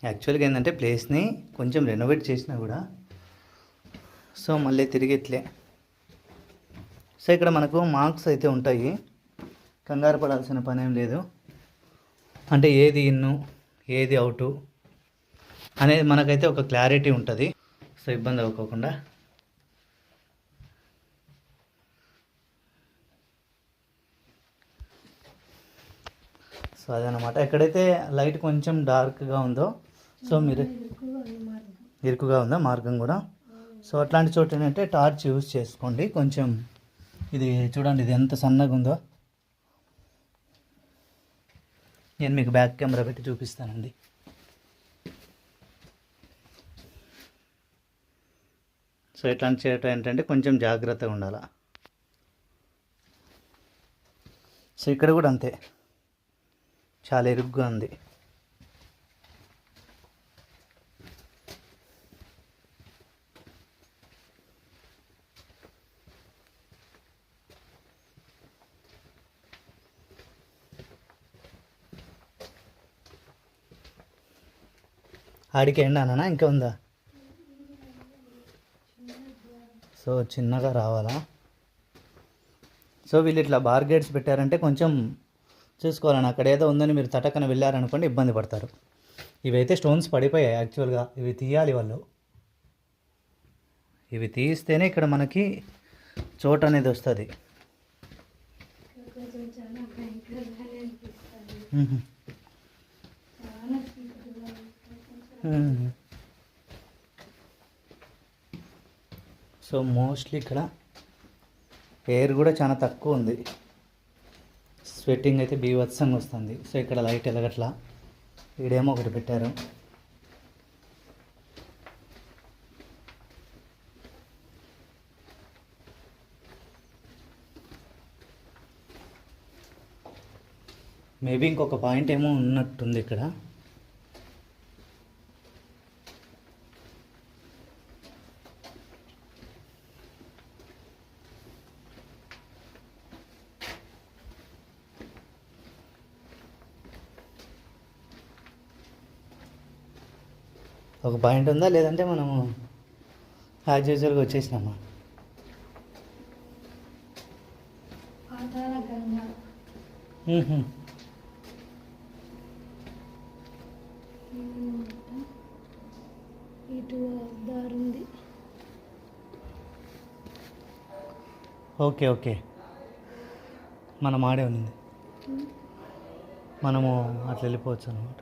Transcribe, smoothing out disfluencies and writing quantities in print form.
యాక్చువల్గా ఏంటంటే ప్లేస్ని కొంచెం రెనోవేట్ చేసినా కూడా సో మళ్ళీ తిరిగి ఇట్లే. సో ఇక్కడ మనకు మార్క్స్ అయితే ఉంటాయి, కంగారు పడాల్సిన పని ఏం లేదు. అంటే ఏది ఇన్ను ఏది అవుటు అనేది మనకైతే ఒక క్లారిటీ ఉంటుంది. సో ఇబ్బంది అవ్వకోకుండా. సో అదనమాట. ఎక్కడైతే లైట్ కొంచెం డార్క్గా ఉందో సో మీరు ఇరుకుగా ఉందా మార్గం కూడా. సో అట్లాంటి చోటు ఏంటంటే టార్చ్ యూజ్ చేసుకోండి. కొంచెం ఇది చూడండి, ఇది ఎంత సన్నగా ఉందో. నేను మీకు బ్యాక్ కెమెరా పెట్టి చూపిస్తానండి. సో ఇట్లాంటి చోట ఏంటంటే కొంచెం జాగ్రత్తగా ఉండాలి. సో ఇక్కడ కూడా అంతే, చాలా ఇరుగ్గా ఉంది. ఆడికి ఎండానా ఇంకా ఉందా? సో చిన్నగా రావాలా. సో వీళ్ళు ఇట్లా బార్ గేట్స్ పెట్టారంటే కొంచెం చూసుకోవాలని. అక్కడ ఏదో ఉందని మీరు తటకన వెళ్ళారనుకోండి ఇబ్బంది పడతారు. ఇవైతే స్టోన్స్ పడిపోయాయి యాక్చువల్గా, ఇవి తీయాలి వాళ్ళు. ఇవి తీస్తేనే ఇక్కడ మనకి చోటు అనేది వస్తుంది. సో మోస్ట్లీ ఇక్కడ ఎయిర్ కూడా చాలా తక్కువ ఉంది, స్వెట్టింగ్ అయితే బీభత్సంగా వస్తుంది. సో ఇక్కడ లైట్ ఎలగట్లా, ఈడేమో ఒకటి పెట్టారు. మేబీ ఇంకొక పాయింట్ ఏమో ఉన్నట్టుంది ఇక్కడ. ఒక పాయింట్ ఉందా, లేదంటే మనము యాజ్ యూజువల్గా వచ్చేసినామా? ఓకే ఓకే, మనం ఆడే ఉంది, మనము అట్లా వెళ్ళిపోవచ్చు అనమాట.